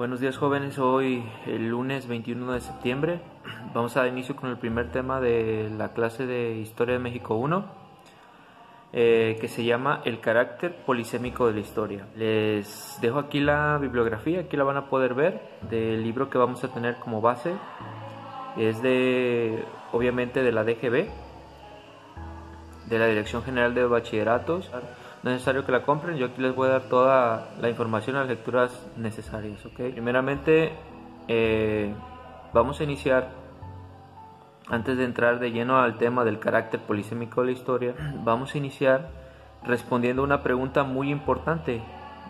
Buenos días jóvenes, hoy el lunes 21 de septiembre vamos a dar inicio con el primer tema de la clase de Historia de México 1 que se llama el carácter polisémico de la historia. Les dejo aquí la bibliografía, aquí la van a poder ver, del libro que vamos a tener como base. Es obviamente de la DGB, de la Dirección General de Bachilleratos. No es necesario que la compren, yo aquí les voy a dar toda la información, las lecturas necesarias, ¿ok? Primeramente, vamos a iniciar, antes de entrar de lleno al tema del carácter polisémico de la historia, vamos a iniciar respondiendo una pregunta muy importante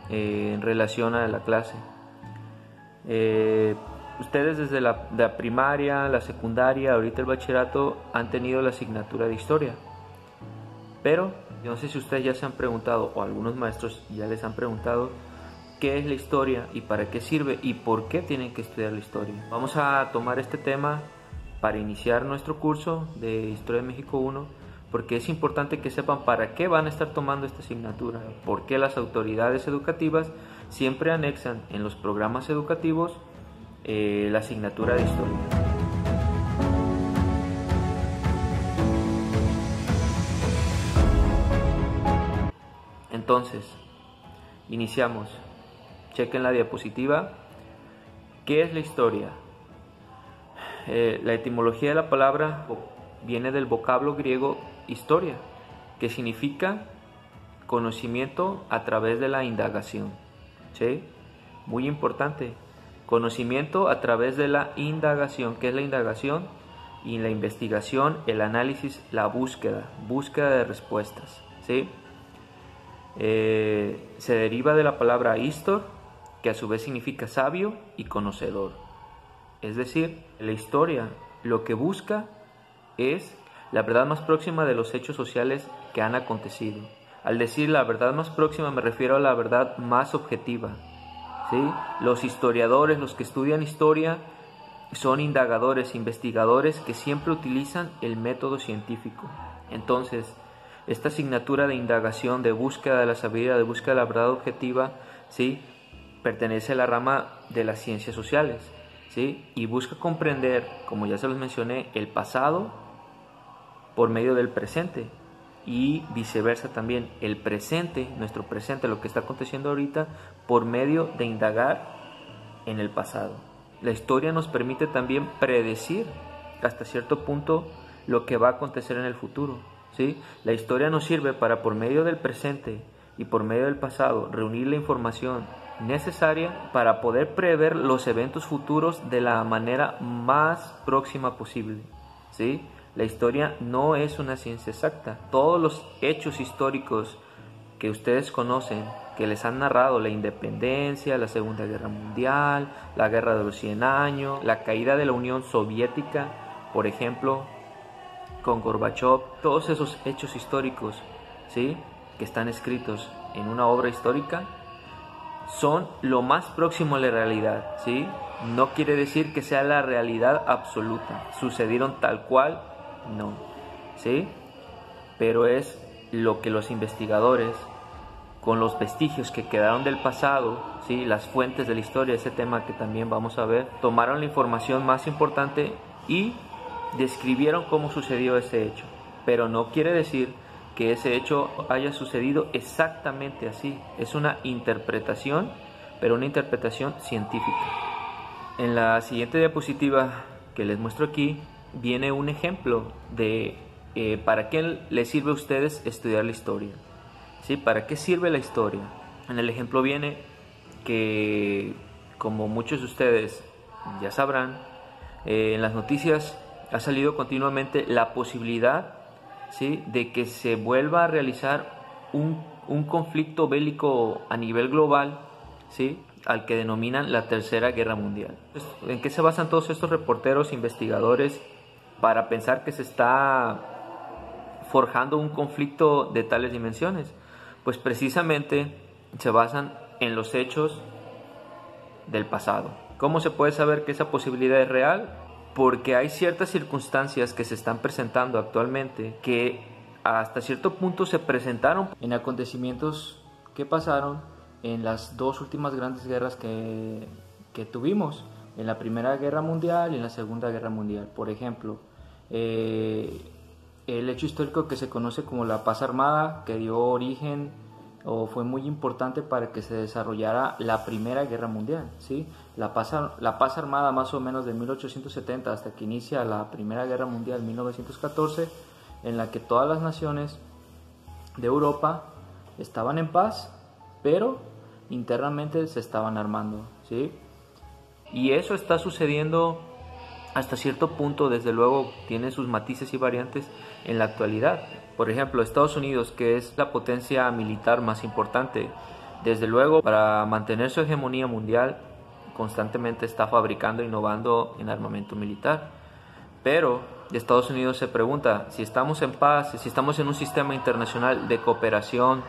en relación a la clase. Ustedes desde la primaria, la secundaria, ahorita el bachillerato, han tenido la asignatura de historia, pero yo no sé si ustedes ya se han preguntado, o algunos maestros ya les han preguntado, qué es la historia y para qué sirve y por qué tienen que estudiar la historia. Vamos a tomar este tema para iniciar nuestro curso de Historia de México 1, porque es importante que sepan para qué van a estar tomando esta asignatura, por qué las autoridades educativas siempre anexan en los programas educativos la asignatura de historia. Entonces, iniciamos. Chequen la diapositiva. ¿Qué es la historia? La etimología de la palabra viene del vocablo griego historia, que significa conocimiento a través de la indagación. ¿Sí? Muy importante. Conocimiento a través de la indagación. ¿Qué es la indagación? Y la investigación, el análisis, la búsqueda de respuestas. ¿Sí? Se deriva de la palabra histor, que a su vez significa sabio y conocedor. Es decir, la historia lo que busca es la verdad más próxima de los hechos sociales que han acontecido. Al decir la verdad más próxima me refiero a la verdad más objetiva. ¿Sí? Los historiadores, los que estudian historia, son indagadores, investigadores que siempre utilizan el método científico. Entonces, esta asignatura de indagación, de búsqueda de la sabiduría, de búsqueda de la verdad objetiva, ¿sí?, pertenece a la rama de las ciencias sociales, ¿sí?, y busca comprender, como ya se los mencioné, el pasado por medio del presente y viceversa también, el presente, nuestro presente, lo que está aconteciendo ahorita, por medio de indagar en el pasado. La historia nos permite también predecir hasta cierto punto lo que va a acontecer en el futuro. ¿Sí? La historia nos sirve para, por medio del presente y por medio del pasado, reunir la información necesaria para poder prever los eventos futuros de la manera más próxima posible. ¿Sí? La historia no es una ciencia exacta. Todos los hechos históricos que ustedes conocen, que les han narrado, la independencia, la Segunda Guerra Mundial, la Guerra de los 100 años, la caída de la Unión Soviética, por ejemplo, con Gorbachev, todos esos hechos históricos, ¿sí?, que están escritos en una obra histórica, son lo más próximo a la realidad, ¿sí? No quiere decir que sea la realidad absoluta, sucedieron tal cual, no, ¿sí? Pero es lo que los investigadores, con los vestigios que quedaron del pasado, ¿sí?, las fuentes de la historia, ese tema que también vamos a ver, tomaron la información más importante y describieron cómo sucedió ese hecho, pero no quiere decir que ese hecho haya sucedido exactamente así. Es una interpretación, pero una interpretación científica. En la siguiente diapositiva que les muestro aquí viene un ejemplo de para qué les sirve a ustedes estudiar la historia. ¿Sí? ¿Para qué sirve la historia? En el ejemplo viene que, como muchos de ustedes ya sabrán, en las noticias ha salido continuamente la posibilidad, ¿sí?, de que se vuelva a realizar un conflicto bélico a nivel global, ¿sí?, al que denominan la Tercera Guerra Mundial. ¿En qué se basan todos estos reporteros, investigadores, para pensar que se está forjando un conflicto de tales dimensiones? Pues precisamente se basan en los hechos del pasado. ¿Cómo se puede saber que esa posibilidad es real? Porque hay ciertas circunstancias que se están presentando actualmente que hasta cierto punto se presentaron en acontecimientos que pasaron en las dos últimas grandes guerras que que tuvimos en la Primera Guerra Mundial y en la Segunda Guerra Mundial. Por ejemplo, el hecho histórico que se conoce como la paz armada, que dio origen o fue muy importante para que se desarrollara la Primera Guerra Mundial, ¿sí? La paz armada más o menos de 1870 hasta que inicia la Primera Guerra Mundial 1914, en la que todas las naciones de Europa estaban en paz, pero internamente se estaban armando, ¿sí? Y eso está sucediendo hasta cierto punto, desde luego tiene sus matices y variantes en la actualidad. Por ejemplo, Estados Unidos, que es la potencia militar más importante, desde luego para mantener su hegemonía mundial, constantemente está fabricando e innovando en armamento militar. Pero Estados Unidos se pregunta, si estamos en paz, si estamos en un sistema internacional de cooperación,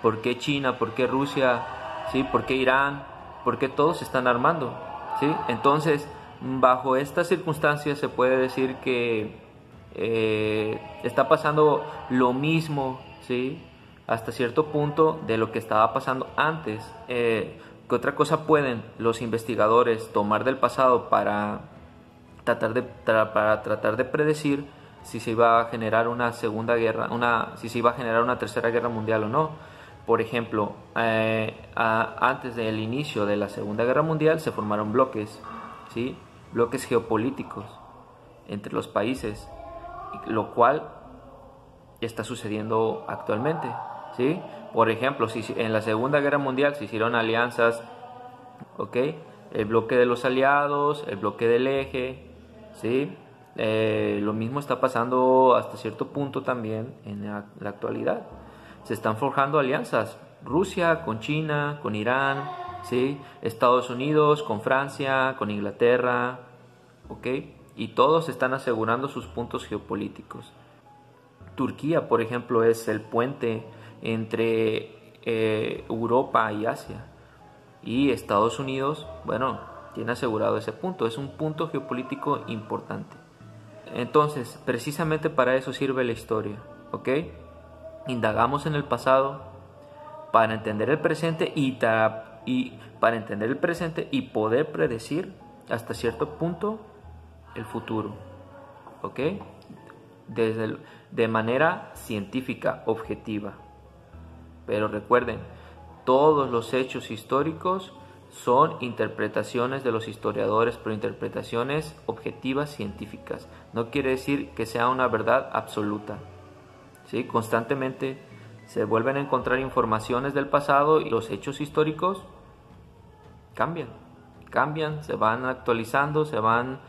¿por qué China, por qué Rusia, ¿sí? ¿Por qué Irán, por qué todos se están armando? ¿Sí? Entonces, bajo estas circunstancias se puede decir que está pasando lo mismo, ¿sí? Hasta cierto punto de lo que estaba pasando antes. ¿Qué otra cosa pueden los investigadores tomar del pasado para tratar de predecir si se iba a generar una segunda guerra, si se iba a generar una tercera guerra mundial o no? Por ejemplo, antes del inicio de la Segunda Guerra Mundial se formaron bloques, ¿sí? Bloques geopolíticos entre los países, lo cual está sucediendo actualmente, ¿sí? Por ejemplo, si en la Segunda Guerra Mundial se hicieron alianzas, ¿ok? El bloque de los aliados, el bloque del eje, ¿sí? Lo mismo está pasando hasta cierto punto también en la actualidad. Se están forjando alianzas, Rusia con China, con Irán, ¿sí? Estados Unidos con Francia, con Inglaterra, ¿ok? Y todos están asegurando sus puntos geopolíticos. Turquía, por ejemplo, es el puente entre Europa y Asia. Y Estados Unidos, bueno, tiene asegurado ese punto. Es un punto geopolítico importante. Entonces, precisamente para eso sirve la historia, ¿ok? Indagamos en el pasado para entender el presente y para entender el presente y poder predecir hasta cierto punto el futuro, ¿ok? De manera científica, objetiva. Pero recuerden, todos los hechos históricos son interpretaciones de los historiadores, pero interpretaciones objetivas científicas. No quiere decir que sea una verdad absoluta, ¿sí? Constantemente se vuelven a encontrar informaciones del pasado y los hechos históricos cambian, se van actualizando, se van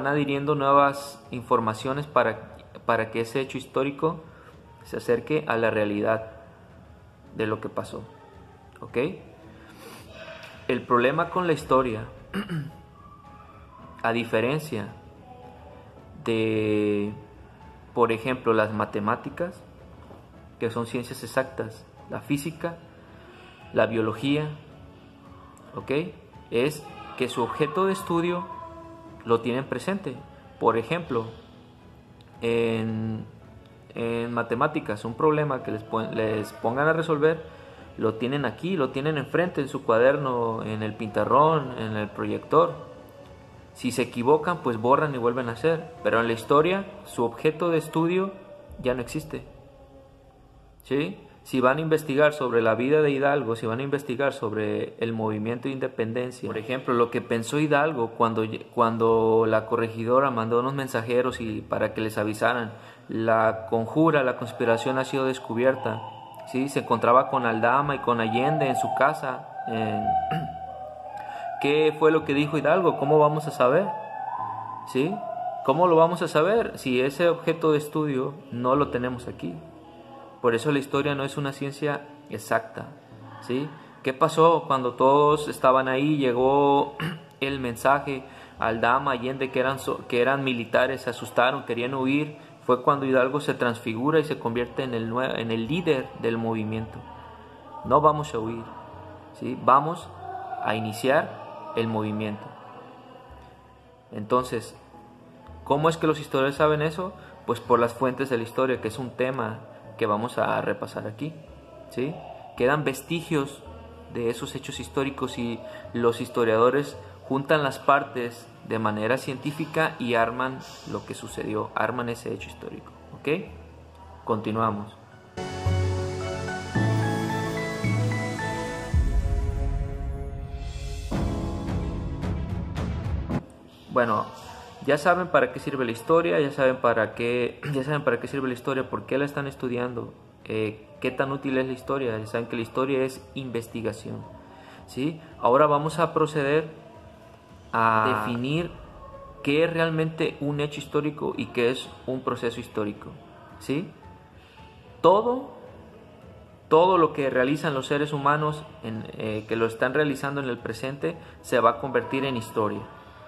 adhiriendo nuevas informaciones para que ese hecho histórico se acerque a la realidad de lo que pasó, ¿ok? El problema con la historia, a diferencia de, por ejemplo, las matemáticas, que son ciencias exactas, la física, la biología, ¿ok? Es que su objeto de estudio lo tienen presente. Por ejemplo, en matemáticas, un problema que les pongan a resolver, lo tienen aquí, lo tienen enfrente en su cuaderno, en el pizarrón, en el proyector. Si se equivocan, pues borran y vuelven a hacer. Pero en la historia, su objeto de estudio ya no existe, ¿sí? Si van a investigar sobre la vida de Hidalgo, si van a investigar sobre el movimiento de independencia, por ejemplo, lo que pensó Hidalgo cuando la corregidora mandó unos mensajeros para que les avisaran, la conjura, la conspiración ha sido descubierta, ¿sí? Se encontraba con Aldama y con Allende en su casa. ¿Qué fue lo que dijo Hidalgo? ¿Cómo vamos a saber? ¿Sí? ¿Cómo lo vamos a saber si ese objeto de estudio no lo tenemos aquí? Por eso la historia no es una ciencia exacta, ¿sí? ¿Qué pasó cuando todos estaban ahí? Llegó el mensaje, Aldama, Allende, que eran militares, se asustaron, querían huir. Fue cuando Hidalgo se transfigura y se convierte en el líder del movimiento. No vamos a huir, ¿sí? Vamos a iniciar el movimiento. Entonces, ¿cómo es que los historiadores saben eso? Pues por las fuentes de la historia, que es un tema que vamos a repasar aquí, ¿sí? Quedan vestigios de esos hechos históricos y los historiadores juntan las partes de manera científica y arman lo que sucedió, arman ese hecho histórico. ¿Ok? Continuamos. Bueno, ya saben para qué sirve la historia, ya saben para qué sirve la historia, por qué la están estudiando, qué tan útil es la historia. Ya saben que la historia es investigación, ¿sí? Ahora vamos a proceder a definir qué es realmente un hecho histórico y qué es un proceso histórico, ¿sí? Todo lo que realizan los seres humanos, que lo están realizando en el presente, se va a convertir en historia.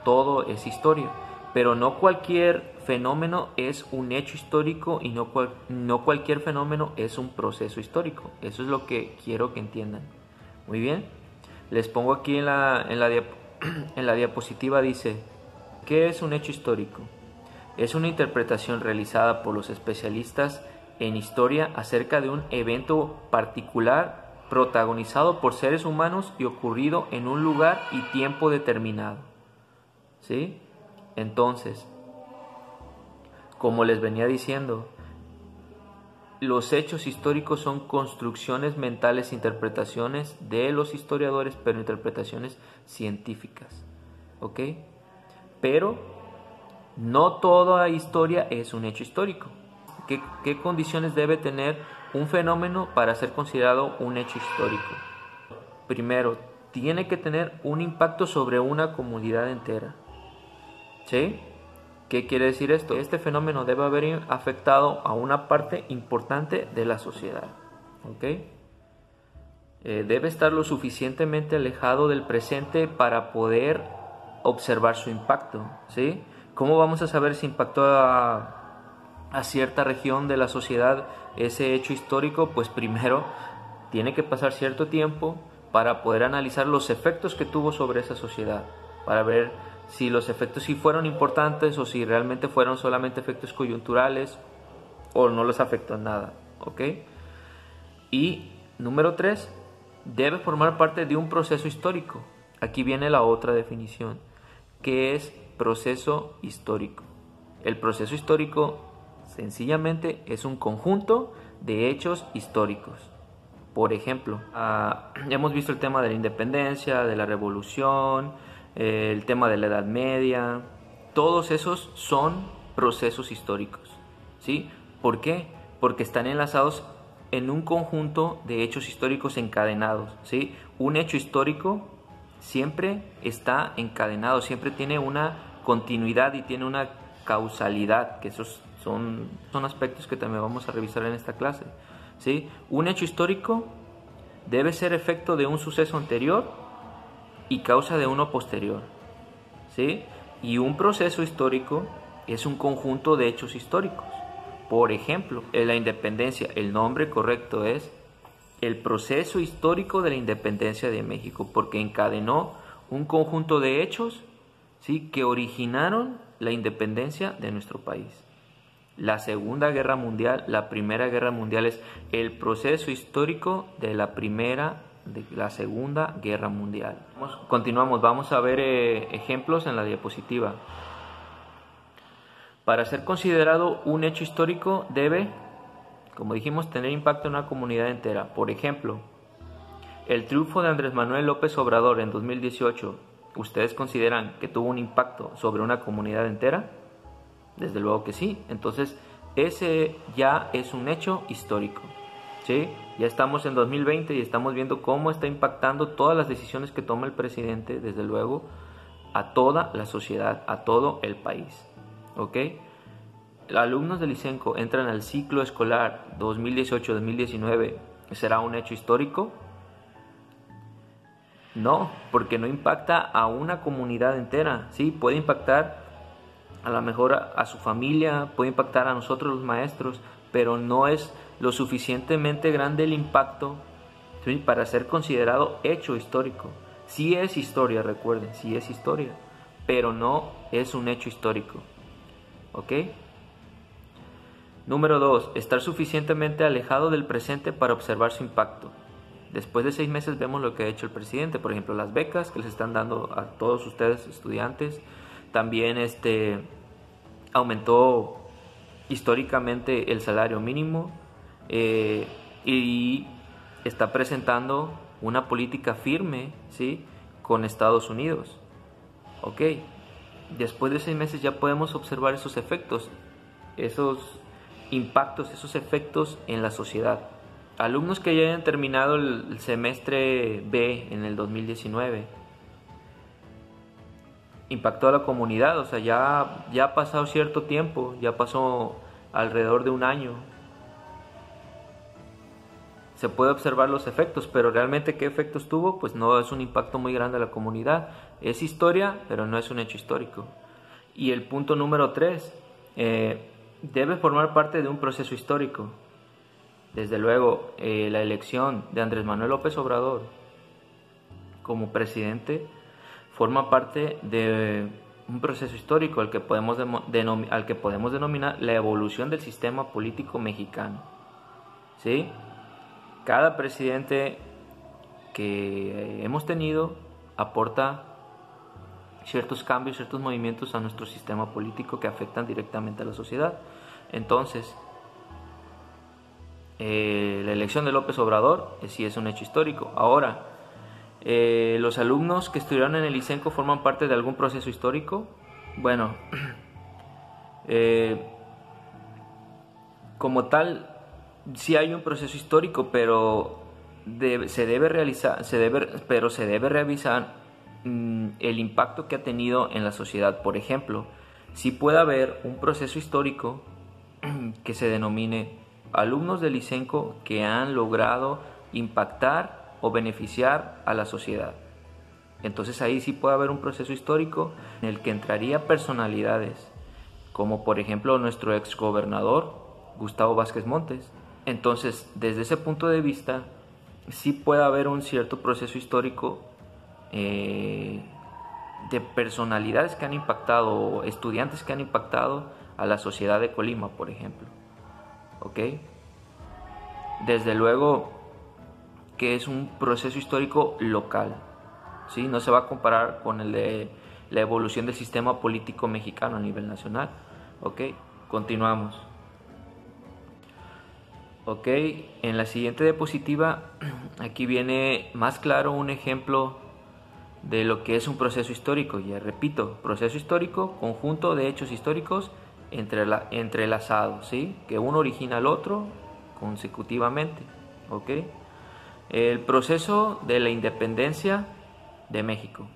Todo es historia, pero no cualquier fenómeno es un hecho histórico y no cualquier fenómeno es un proceso histórico. Eso es lo que quiero que entiendan. Muy bien, les pongo aquí en la diapositiva, dice: ¿qué es un hecho histórico? Es una interpretación realizada por los especialistas en historia acerca de un evento particular protagonizado por seres humanos y ocurrido en un lugar y tiempo determinado. ¿Sí? Entonces, como les venía diciendo, los hechos históricos son construcciones mentales, interpretaciones de los historiadores, pero interpretaciones científicas. ¿Ok? Pero no toda historia es un hecho histórico. ¿Qué condiciones debe tener un fenómeno para ser considerado un hecho histórico? Primero, tiene que tener un impacto sobre una comunidad entera. ¿Sí? ¿Qué quiere decir esto? Este fenómeno debe haber afectado a una parte importante de la sociedad. ¿Ok? Debe estar lo suficientemente alejado del presente para poder observar su impacto. ¿Sí? ¿Cómo vamos a saber si impactó a cierta región de la sociedad ese hecho histórico? Pues primero tiene que pasar cierto tiempo para poder analizar los efectos que tuvo sobre esa sociedad, para ver si los efectos sí fueron importantes o si realmente fueron solamente efectos coyunturales o no los afectó en nada. ¿Ok? Y número 3, debe formar parte de un proceso histórico. Aquí viene la otra definición, que es proceso histórico. El proceso histórico sencillamente es un conjunto de hechos históricos. Por ejemplo, hemos visto el tema de la independencia, de la revolución, el tema de la Edad Media. Todos esos son procesos históricos, ¿sí? ¿Por qué? Porque están enlazados en un conjunto de hechos históricos encadenados, ¿sí? Un hecho histórico siempre está encadenado, siempre tiene una continuidad y tiene una causalidad, que esos son aspectos que también vamos a revisar en esta clase, ¿sí? Un hecho histórico debe ser efecto de un suceso anterior y causa de uno posterior, ¿sí? Y un proceso histórico es un conjunto de hechos históricos. Por ejemplo, en la independencia, el nombre correcto es el proceso histórico de la independencia de México, porque encadenó un conjunto de hechos, ¿sí?, que originaron la independencia de nuestro país. La Segunda Guerra Mundial, la Primera Guerra Mundial es el proceso histórico de la Segunda Guerra Mundial. Continuamos, vamos a ver ejemplos en la diapositiva. Para ser considerado un hecho histórico debe, como dijimos, tener impacto en una comunidad entera. Por ejemplo, el triunfo de Andrés Manuel López Obrador en 2018, ¿ustedes consideran que tuvo un impacto sobre una comunidad entera? Desde luego que sí. Entonces, ese ya es un hecho histórico, ¿sí? Ya estamos en 2020 y estamos viendo cómo está impactando todas las decisiones que toma el presidente, desde luego, a toda la sociedad, a todo el país. ¿Ok? Los alumnos del ICENCO entran al ciclo escolar 2018-2019. ¿Será un hecho histórico? No, porque no impacta a una comunidad entera. Sí, puede impactar a lo mejor a su familia, puede impactar a nosotros los maestros, pero no es lo suficientemente grande el impacto, ¿sí?, para ser considerado hecho histórico. Sí es historia, recuerden, sí es historia, pero no es un hecho histórico. ¿Ok? Número 2. Estar suficientemente alejado del presente para observar su impacto. Después de 6 meses vemos lo que ha hecho el presidente, por ejemplo, las becas que les están dando a todos ustedes estudiantes. También aumentó históricamente el salario mínimo, y está presentando una política firme, ¿sí?, con Estados Unidos. Ok, después de 6 meses ya podemos observar esos efectos, esos impactos, esos efectos en la sociedad. Alumnos que ya hayan terminado el semestre B en el 2019, impactó a la comunidad, o sea, ya ha pasado cierto tiempo, ya pasó alrededor de un año. Se puede observar los efectos, pero realmente qué efectos tuvo, pues no es un impacto muy grande a la comunidad. Es historia, pero no es un hecho histórico. Y el punto número 3, debe formar parte de un proceso histórico. Desde luego, la elección de Andrés Manuel López Obrador como presidente forma parte de un proceso histórico al que podemos denominar la evolución del sistema político mexicano. ¿Sí? Cada presidente que hemos tenido aporta ciertos cambios, ciertos movimientos a nuestro sistema político que afectan directamente a la sociedad. Entonces, la elección de López Obrador sí es un hecho histórico. Ahora, ¿los alumnos que estudiaron en el ICENCO forman parte de algún proceso histórico? Bueno, como tal, sí hay un proceso histórico, pero se debe revisar el impacto que ha tenido en la sociedad. Por ejemplo, sí puede haber un proceso histórico que se denomine alumnos del ICENCO que han logrado impactar o beneficiar a la sociedad. Entonces ahí sí puede haber un proceso histórico en el que entraría personalidades, como por ejemplo nuestro exgobernador Gustavo Vázquez Montes. Entonces, desde ese punto de vista, sí puede haber un cierto proceso histórico de personalidades que han impactado, estudiantes que han impactado a la sociedad de Colima, por ejemplo. ¿Ok? Desde luego que es un proceso histórico local, ¿sí? No se va a comparar con el de la evolución del sistema político mexicano a nivel nacional. ¿Ok? Continuamos. Ok, en la siguiente diapositiva, aquí viene más claro un ejemplo de lo que es un proceso histórico. Ya repito, proceso histórico, conjunto de hechos históricos entrelazados, ¿sí? Que uno origina al otro consecutivamente. Ok, el proceso de la independencia de México.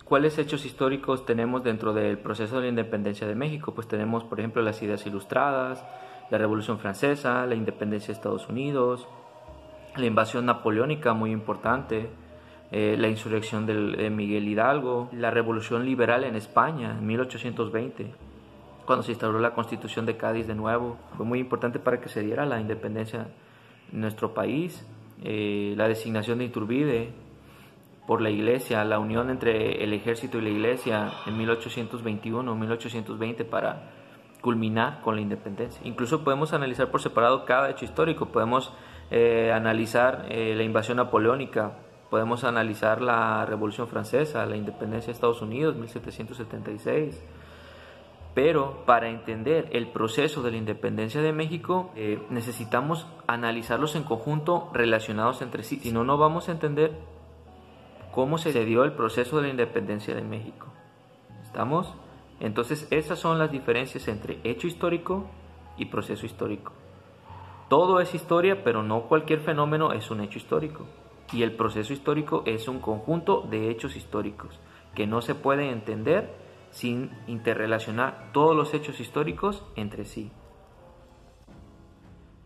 ¿Cuáles hechos históricos tenemos dentro del proceso de la independencia de México? Pues tenemos, por ejemplo, las ideas ilustradas, la Revolución Francesa, la independencia de Estados Unidos, la invasión napoleónica, muy importante, la insurrección de Miguel Hidalgo, la Revolución Liberal en España en 1820, cuando se instauró la Constitución de Cádiz de nuevo. Fue muy importante para que se diera la independencia en nuestro país. La designación de Iturbide por la Iglesia, la unión entre el ejército y la Iglesia en 1821-1820 para culminar con la independencia. Incluso podemos analizar por separado cada hecho histórico. Podemos analizar la invasión napoleónica, podemos analizar la Revolución Francesa, la independencia de Estados Unidos, 1776. Pero para entender el proceso de la independencia de México, necesitamos analizarlos en conjunto, relacionados entre sí. Si no, no vamos a entender cómo se dio el proceso de la independencia de México. ¿Estamos? Entonces, esas son las diferencias entre hecho histórico y proceso histórico. Todo es historia, pero no cualquier fenómeno es un hecho histórico. Y el proceso histórico es un conjunto de hechos históricos que no se puede entender sin interrelacionar todos los hechos históricos entre sí.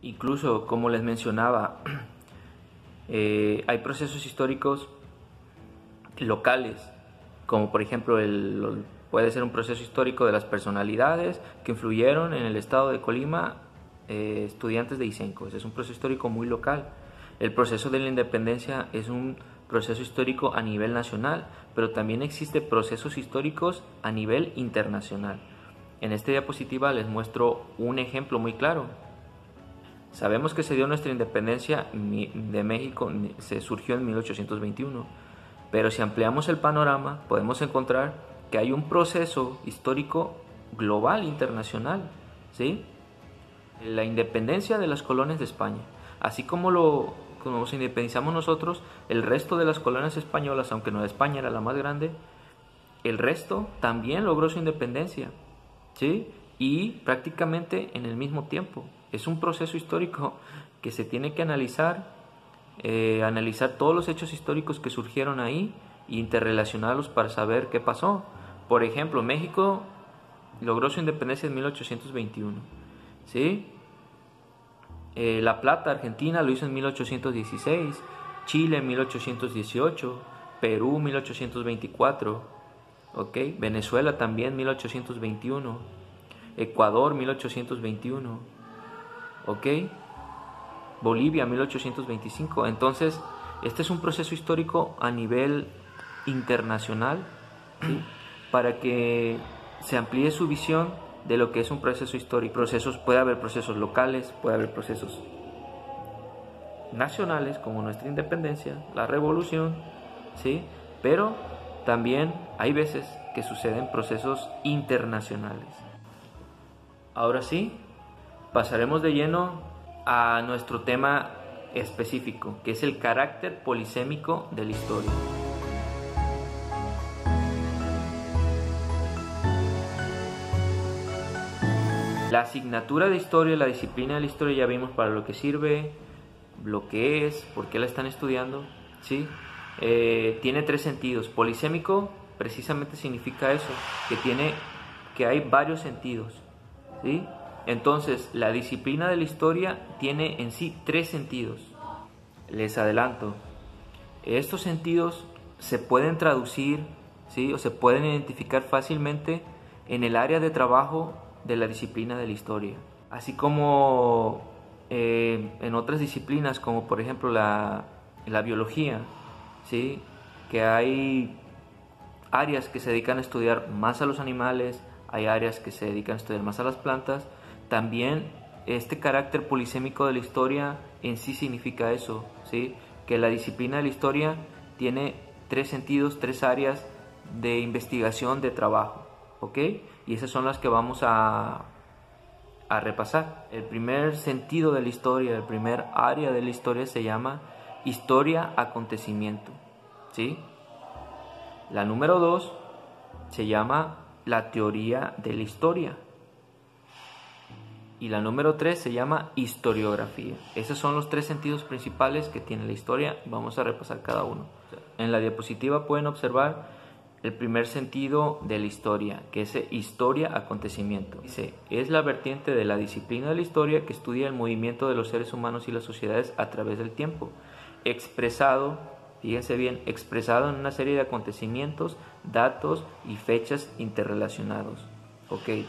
Incluso, como les mencionaba, hay procesos históricos locales, como por ejemplo puede ser un proceso histórico de las personalidades que influyeron en el estado de Colima, estudiantes de ICENCO. Ese es un proceso histórico muy local. El proceso de la independencia es un proceso histórico a nivel nacional, pero también existen procesos históricos a nivel internacional. En esta diapositiva les muestro un ejemplo muy claro. Sabemos que se dio nuestra independencia de México, se surgió en 1821, pero si ampliamos el panorama podemos encontrar que hay un proceso histórico global, internacional, ¿sí? La independencia de las colonias de España, así como nos independizamos nosotros, el resto de las colonias españolas, aunque Nueva España era la más grande, el resto también logró su independencia, ¿sí? Y prácticamente en el mismo tiempo. Es un proceso histórico que se tiene que analizar todos los hechos históricos que surgieron ahí e interrelacionarlos para saber qué pasó. Por ejemplo, México logró su independencia en 1821, ¿sí? La Plata, Argentina, lo hizo en 1816, Chile en 1818, Perú 1824, ¿ok? Venezuela también 1821, Ecuador 1821, ¿ok? Bolivia 1825. Entonces, este es un proceso histórico a nivel internacional, ¿sí? Para que se amplíe su visión de lo que es un proceso histórico. Puede haber procesos locales, puede haber procesos nacionales como nuestra independencia, la revolución, ¿sí? Pero también hay veces que suceden procesos internacionales. Ahora sí, pasaremos de lleno a nuestro tema específico, que es el carácter polisémico de la historia. La asignatura de historia, la disciplina de la historia, ya vimos para lo que sirve, lo que es, por qué la están estudiando, ¿sí? Tiene tres sentidos. Polisémico precisamente significa eso, que hay varios sentidos, ¿sí? Entonces, la disciplina de la historia tiene en sí tres sentidos. Les adelanto, estos sentidos se pueden traducir, ¿sí? O se pueden identificar fácilmente en el área de trabajo de la disciplina de la historia, así como en otras disciplinas, como por ejemplo la biología, ¿sí? Que hay áreas que se dedican a estudiar más a los animales, hay áreas que se dedican a estudiar más a las plantas. También este carácter polisémico de la historia en sí significa eso, ¿sí? Que la disciplina de la historia tiene tres sentidos, tres áreas de investigación, de trabajo, ¿ok? Y esas son las que vamos a repasar. El primer sentido de la historia, el primer área de la historia se llama historia-acontecimiento, ¿sí? La número 2 se llama la teoría de la historia. Y la número 3 se llama historiografía. Esos son los tres sentidos principales que tiene la historia. Vamos a repasar cada uno. En la diapositiva pueden observar el primer sentido de la historia, que es historia-acontecimiento. Dice, es la vertiente de la disciplina de la historia que estudia el movimiento de los seres humanos y las sociedades a través del tiempo, expresado, fíjense bien, expresado en una serie de acontecimientos, datos y fechas interrelacionados. Ok.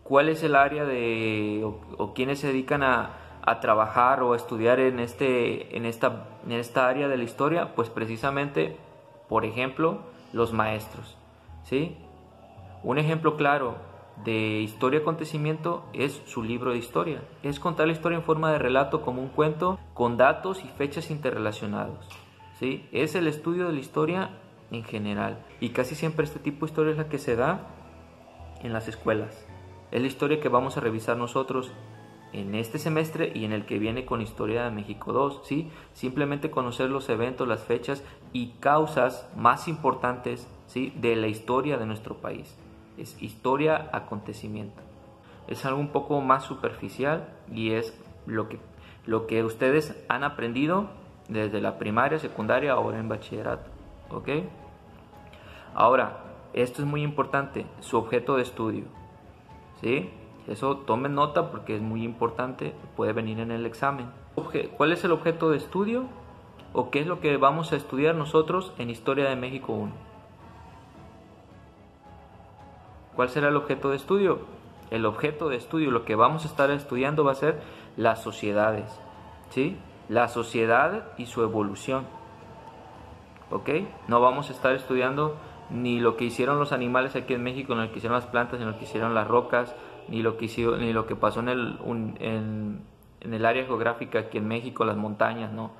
¿Cuál es el área o quiénes se dedican a trabajar o a estudiar en esta área de la historia? Pues precisamente, por ejemplo, los maestros, ¿sí? Un ejemplo claro de historia-acontecimiento es su libro de historia. Es contar la historia en forma de relato como un cuento con datos y fechas interrelacionados, ¿sí? Es el estudio de la historia en general. Y casi siempre este tipo de historia es la que se da en las escuelas. Es la historia que vamos a revisar nosotros en este semestre y en el que viene con Historia de México 2, ¿sí? Simplemente conocer los eventos, las fechas y causas más importantes, ¿sí? De la historia de nuestro país. Es historia-acontecimiento. Es algo un poco más superficial y es lo que ustedes han aprendido desde la primaria, secundaria, ahora en bachillerato, ¿ok? Ahora, esto es muy importante, su objeto de estudio, ¿sí? Eso tomen nota porque es muy importante, puede venir en el examen. ¿Cuál es el objeto de estudio? ¿O qué es lo que vamos a estudiar nosotros en Historia de México 1? ¿Cuál será el objeto de estudio? El objeto de estudio, lo que vamos a estar estudiando va a ser las sociedades, ¿sí? La sociedad y su evolución, ¿ok? No vamos a estar estudiando ni lo que hicieron los animales aquí en México, ni lo que hicieron las plantas, ni lo que hicieron las rocas, ni lo que pasó en en el área geográfica aquí en México, las montañas, no.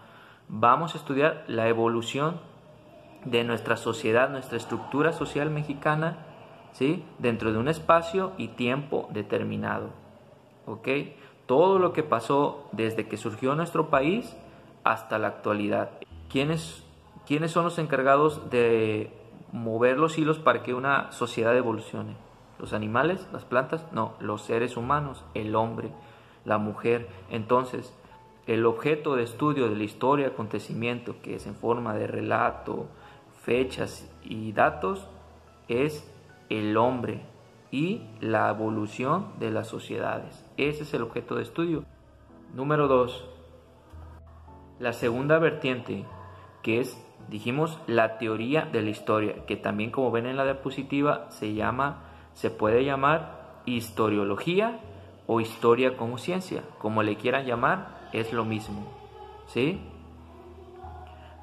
Vamos a estudiar la evolución de nuestra sociedad, nuestra estructura social mexicana, ¿sí? Dentro de un espacio y tiempo determinado, ¿ok? Todo lo que pasó desde que surgió nuestro país hasta la actualidad. ¿Quiénes son los encargados de mover los hilos para que una sociedad evolucione? ¿Los animales? ¿Las plantas? No, los seres humanos, el hombre, la mujer. Entonces, el objeto de estudio de la historia, acontecimiento, que es en forma de relato, fechas y datos, es el hombre y la evolución de las sociedades. Ese es el objeto de estudio. Número 2. La segunda vertiente, que es, dijimos, la teoría de la historia, que también, como ven en la diapositiva, se puede llamar historiología o historia como ciencia. Como le quieran llamar, es lo mismo, ¿sí?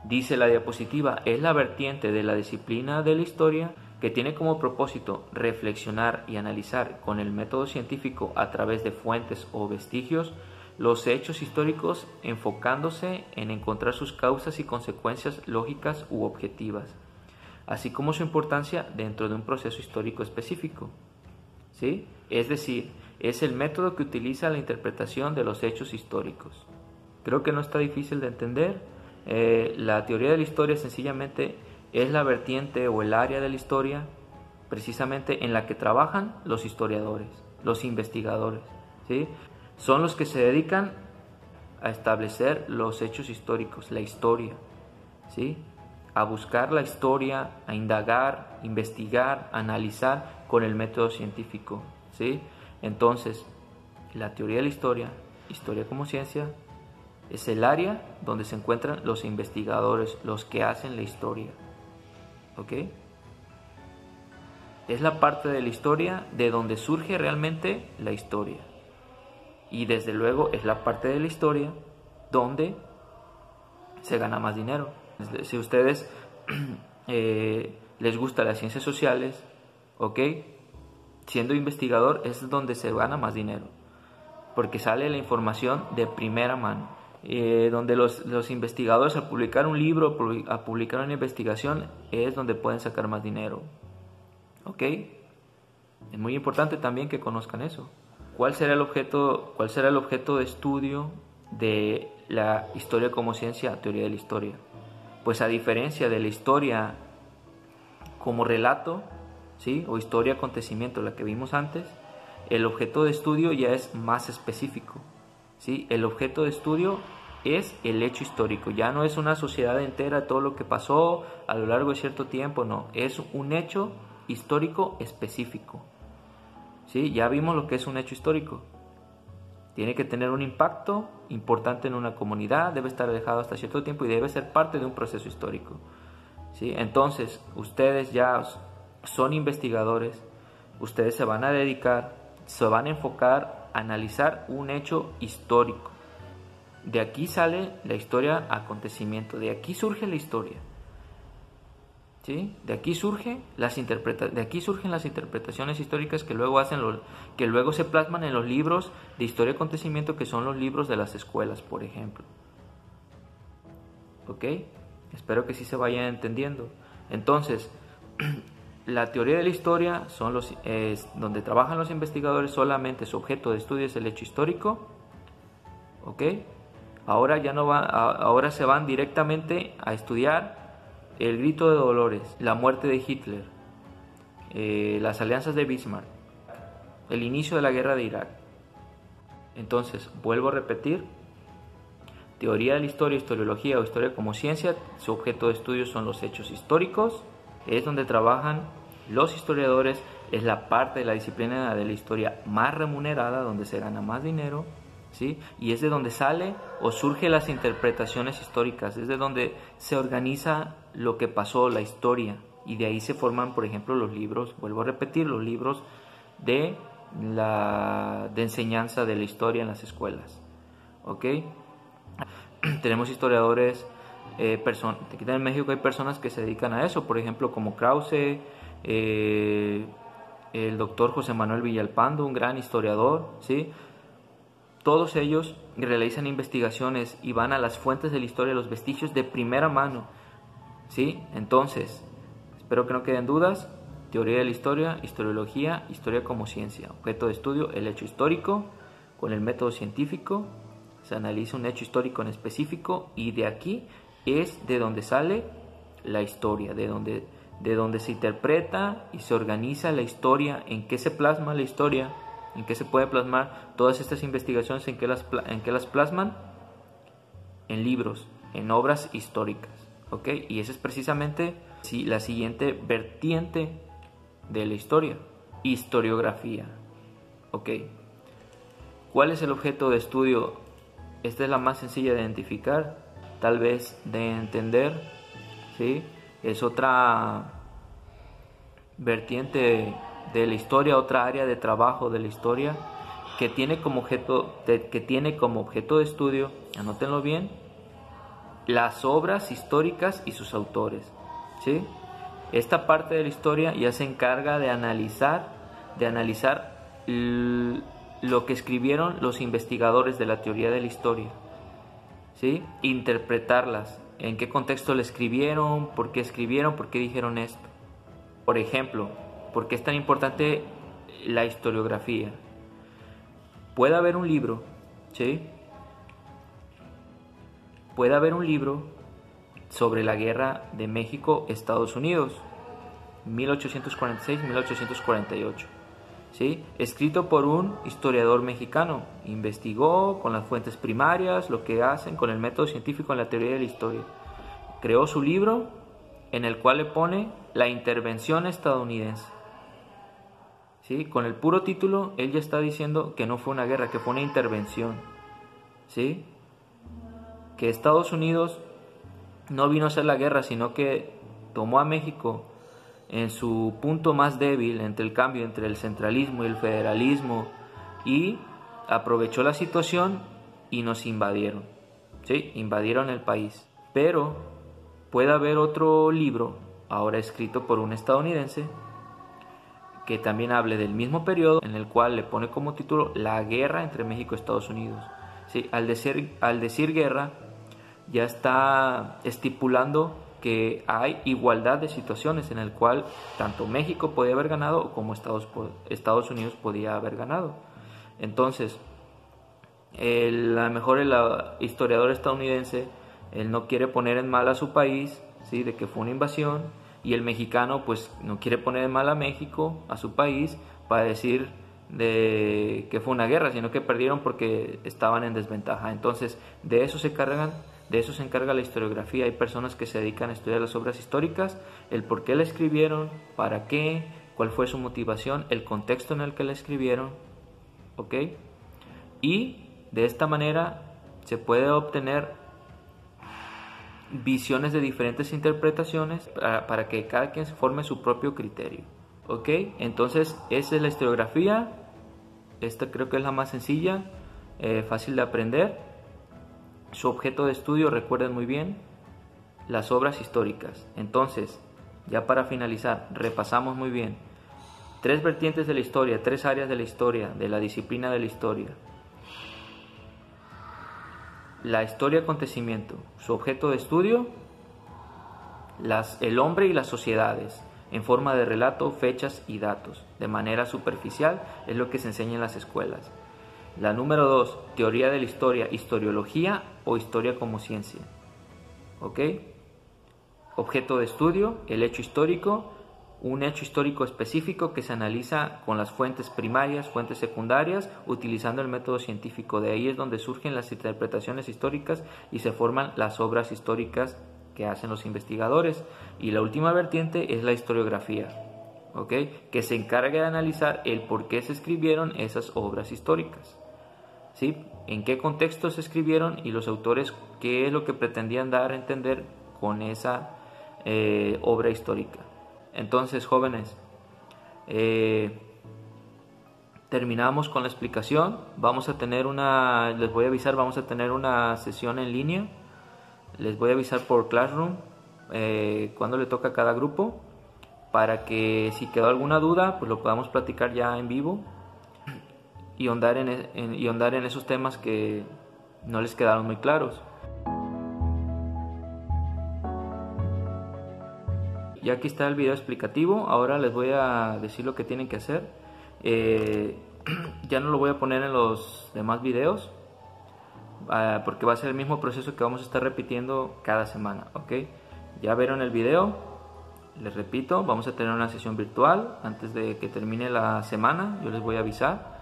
Dice la diapositiva, es la vertiente de la disciplina de la historia que tiene como propósito reflexionar y analizar con el método científico a través de fuentes o vestigios los hechos históricos, enfocándose en encontrar sus causas y consecuencias lógicas u objetivas, así como su importancia dentro de un proceso histórico específico, ¿sí? Es decir, es el método que utiliza la interpretación de los hechos históricos. Creo que no está difícil de entender. La teoría de la historia sencillamente es la vertiente o el área de la historia precisamente en la que trabajan los historiadores, los investigadores, ¿sí? Son los que se dedican a establecer los hechos históricos, la historia, ¿sí? A buscar la historia, a indagar, investigar, analizar con el método científico, ¿sí? Entonces, la teoría de la historia, historia como ciencia, es el área donde se encuentran los investigadores, los que hacen la historia, ¿ok? Es la parte de la historia de donde surge realmente la historia. Y desde luego es la parte de la historia donde se gana más dinero. Si a ustedes les gusta las ciencias sociales, ¿ok? Siendo investigador es donde se gana más dinero, porque sale la información de primera mano. Donde los investigadores, al publicar un libro, a publicar una investigación, es donde pueden sacar más dinero, ¿ok? Es muy importante también que conozcan eso. ¿Cuál será el objeto de estudio de la historia como ciencia, teoría de la historia? Pues a diferencia de la historia como relato, ¿sí? O historia acontecimiento, la que vimos antes, el objeto de estudio ya es más específico, ¿sí? El objeto de estudio es el hecho histórico, ya no es una sociedad entera, todo lo que pasó a lo largo de cierto tiempo, no, es un hecho histórico específico, ¿sí? Ya vimos lo que es un hecho histórico. Tiene que tener un impacto importante en una comunidad, debe estar alejado hasta cierto tiempo y debe ser parte de un proceso histórico, ¿sí? Entonces, ustedes ya son investigadores, ustedes se van a dedicar, se van a enfocar a analizar un hecho histórico. De aquí sale la historia acontecimiento, de aquí surge la historia, ¿sí? De aquí surgen las interpretaciones históricas que luego se plasman en los libros de historia acontecimiento, que son los libros de las escuelas, por ejemplo. ¿Ok? Espero que sí se vayan entendiendo. Entonces, la teoría de la historia es donde trabajan los investigadores, solamente su objeto de estudio es el hecho histórico. ¿Ok? Ahora se van directamente a estudiar el grito de Dolores, la muerte de Hitler, las alianzas de Bismarck, el inicio de la guerra de Irak. Entonces, vuelvo a repetir, teoría de la historia, historiología o historia como ciencia, su objeto de estudio son los hechos históricos, es donde trabajan los historiadores, es la parte de la disciplina de la historia más remunerada, donde se gana más dinero, ¿sí? Y es de donde sale o surgen las interpretaciones históricas, es de donde se organiza lo que pasó, la historia, y de ahí se forman, por ejemplo, los libros, vuelvo a repetir, los libros de enseñanza de la historia en las escuelas, ¿ok? Tenemos historiadores, aquí en México hay personas que se dedican a eso, por ejemplo, como Krause, el doctor José Manuel Villalpando, un gran historiador, ¿sí? todos ellos realizan investigaciones y van a las fuentes de la historia, los vestigios de primera mano, ¿sí? Entonces, espero que no queden dudas. Teoría de la historia, historiología, historia como ciencia. Objeto de estudio, el hecho histórico. Con el método científico se analiza un hecho histórico en específico y de aquí es de donde sale la historia, de donde se interpreta y se organiza la historia, en qué se plasma la historia, en qué se puede plasmar todas estas investigaciones, en qué las plasman, en libros, en obras históricas, ¿ok? Y esa es precisamente la siguiente vertiente de la historia, historiografía, ¿ok? ¿Cuál es el objeto de estudio? Esta es la más sencilla de identificar, tal vez de entender, ¿sí? Es otra vertiente de la historia, otra área de trabajo de la historia que tiene como objeto de estudio, anótenlo bien, las obras históricas y sus autores, ¿sí? Esta parte de la historia ya se encarga de analizar lo que escribieron los investigadores de la teoría de la historia, ¿sí? Interpretarlas, en qué contexto la escribieron, por qué dijeron esto. Por ejemplo, ¿por qué es tan importante la historiografía? Puede haber un libro, ¿sí? Puede haber un libro sobre la guerra de México-Estados Unidos, 1846-1848, ¿sí? Escrito por un historiador mexicano. Investigó con las fuentes primarias, lo que hacen con el método científico en la teoría de la historia. Creó su libro en el cual le pone la intervención estadounidense, ¿sí? Con el puro título, él ya está diciendo que no fue una guerra, que fue una intervención, ¿sí? Que Estados Unidos no vino a hacer la guerra, sino que tomó a México en su punto más débil, entre el cambio entre el centralismo y el federalismo, y aprovechó la situación y nos invadieron, ¿sí? Invadieron el país. Pero puede haber otro libro, ahora escrito por un estadounidense, que también hable del mismo periodo, en el cual le pone como título La guerra entre México y Estados Unidos, ¿sí? Al decir guerra, ya está estipulando que hay igualdad de situaciones en el cual tanto México podía haber ganado como Estados Unidos podía haber ganado. Entonces, a lo mejor el historiador estadounidense, él no quiere poner en mal a su país, ¿sí? De que fue una invasión, y el mexicano pues no quiere poner en mal a México, a su país, para decir de que fue una guerra, sino que perdieron porque estaban en desventaja. Entonces, de eso se encarga la historiografía. Hay personas que se dedican a estudiar las obras históricas, el por qué la escribieron, para qué, cuál fue su motivación, el contexto en el que la escribieron, ¿ok? Y de esta manera se puede obtener visiones de diferentes interpretaciones para que cada quien se forme su propio criterio, ¿ok? Entonces, esa es la historiografía. Esta creo que es la más sencilla, fácil de aprender. Su objeto de estudio, recuerden muy bien, las obras históricas. Entonces, ya para finalizar, repasamos muy bien. 3 vertientes de la historia, 3 áreas de la historia, de la disciplina de la historia. La historia-acontecimiento, su objeto de estudio, el hombre y las sociedades, en forma de relato, fechas y datos. De manera superficial es lo que se enseña en las escuelas. La número 2, teoría de la historia, historiología o historia como ciencia. ¿Ok? Objeto de estudio, el hecho histórico, un hecho histórico específico que se analiza con las fuentes primarias, fuentes secundarias, utilizando el método científico. De ahí es donde surgen las interpretaciones históricas y se forman las obras históricas que hacen los investigadores. Y la última vertiente es la historiografía, ¿ok? Que se encarga de analizar el por qué se escribieron esas obras históricas, ¿sí? En qué contexto se escribieron y los autores qué es lo que pretendían dar a entender con esa obra histórica. Entonces, jóvenes, terminamos con la explicación. Vamos a tener les voy a avisar, vamos a tener una sesión en línea. Les voy a avisar por Classroom cuando le toca a cada grupo, para que si quedó alguna duda, pues lo podamos platicar ya en vivo. y ahondar en esos temas que no les quedaron muy claros. Ya aquí está el video explicativo, ahora les voy a decir lo que tienen que hacer. Ya no lo voy a poner en los demás videos, porque va a ser el mismo proceso que vamos a estar repitiendo cada semana, ¿ok? Ya vieron el video, les repito, vamos a tener una sesión virtual antes de que termine la semana, yo les voy a avisar.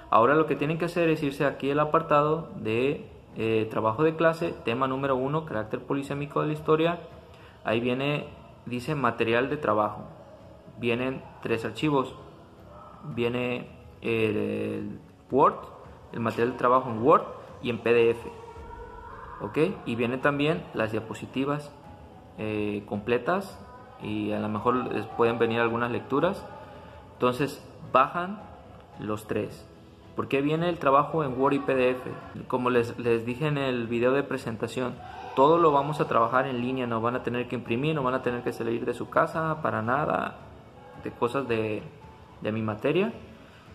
Ahora lo que tienen que hacer es irse aquí al apartado de trabajo de clase, tema número 1, carácter polisémico de la historia. Ahí dice material de trabajo. Vienen 3 archivos. Viene el Word, el material de trabajo en Word y en PDF. ¿Ok? Y vienen también las diapositivas completas, y a lo mejor les pueden venir algunas lecturas. Entonces bajan los 3. ¿Por qué viene el trabajo en Word y PDF? Como les dije en el video de presentación, todo lo vamos a trabajar en línea, no van a tener que imprimir, no van a tener que salir de su casa para nada de cosas de mi materia.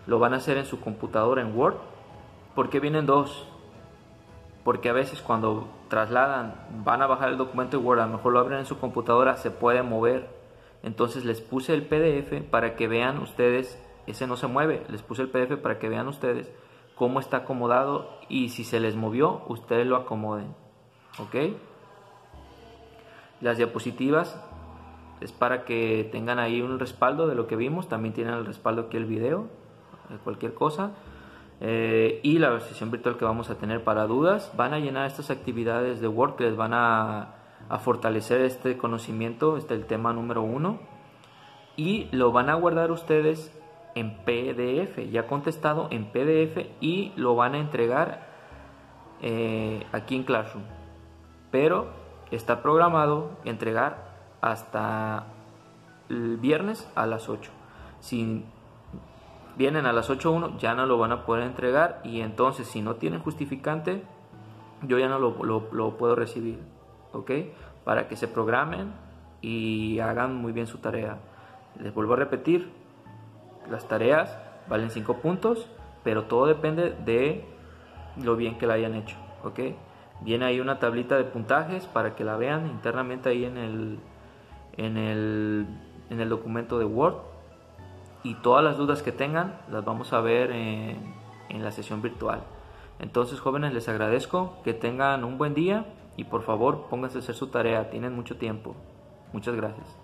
Lo van a hacer en su computadora en Word. ¿Por qué vienen 2? Porque a veces cuando trasladan, van a bajar el documento de Word, a lo mejor lo abren en su computadora, se puede mover. Entonces les puse el PDF para que vean ustedes, ese no se mueve, les puse el PDF para que vean ustedes cómo está acomodado, y si se les movió, ustedes lo acomoden. ¿Ok? Las diapositivas es para que tengan ahí un respaldo de lo que vimos. También tienen el respaldo aquí el video, cualquier cosa. Y la sesión virtual que vamos a tener para dudas. Van a llenar estas actividades de Word que les van a fortalecer este conocimiento, el tema número 1. Y lo van a guardar ustedes en PDF, ya contestado en PDF, y lo van a entregar aquí en Classroom. Pero está programado entregar hasta el viernes a las 8. Si vienen a las 8:01 ya no lo van a poder entregar, y entonces si no tienen justificante yo ya no lo puedo recibir, ¿ok? Para que se programen y hagan muy bien su tarea. Les vuelvo a repetir, las tareas valen 5 puntos, pero todo depende de lo bien que la hayan hecho, ¿ok? Viene ahí una tablita de puntajes para que la vean internamente ahí en el documento de Word, y todas las dudas que tengan las vamos a ver en la sesión virtual. Entonces, jóvenes, les agradezco, que tengan un buen día y por favor pónganse a hacer su tarea, tienen mucho tiempo. Muchas gracias.